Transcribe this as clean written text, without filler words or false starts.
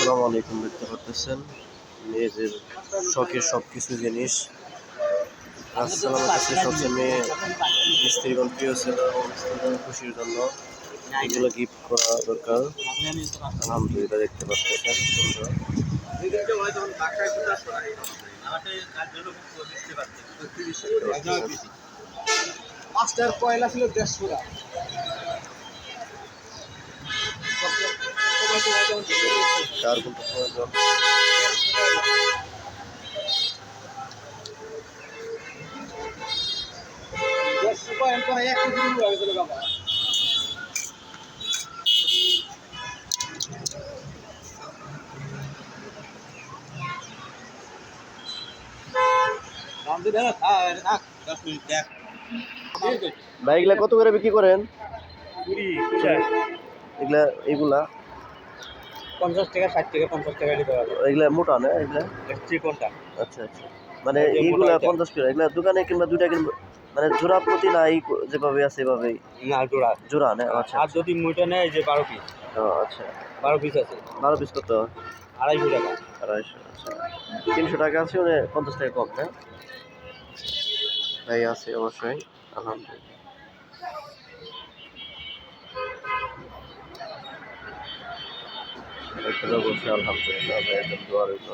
আসসালামু আলাইকুম। দেখতে পারতেছেন মেয়েদের শখের সব কিছু জিনিস। রাসেল আমার কাছে সবচেয়ে মেয়ে স্ত্রীগণ প্রিয় ছিল এবং স্ত্রীগণ খুশির জন্য এগুলো গিফট করা দরকার। আলহামদুলিল্লাহ দেখতে পারতেছেন সুন্দর। পাঁচটার কয়লা ছিল 150 টাকা। কার কোনটা প্রয়োজন? ভাই এগুলা কত করে বিক্রি করেন? এগুলা এগুলা 50 টাকা 60 টাকা 50 টাকা দিতে পারবে। এগুলা মোটা না এগুলা? চিকনটা আচ্ছা আচ্ছা, মানে এইগুলা 50 করে এগুলা দোকানে কিংবা দুইটা কিনবো মানে জোড়া প্রতি না যেভাবে আছে এভাবেই? না জোড়া জোড়া না? আচ্ছা আর আচ্ছা। যদি মুইটা নেয় এই যে 12 পিস আচ্ছা 12 পিস আছে 12 পিস কত? 250 টাকা। 250। আচ্ছা 300 টাকা আছে মানে 50 টাকা কম না? তাই আছে অবশ্যই। আলহামদুলিল্লাহ। অবশ্যই আলহামদুলিল্লাহ ভাই, দোয়া রইল।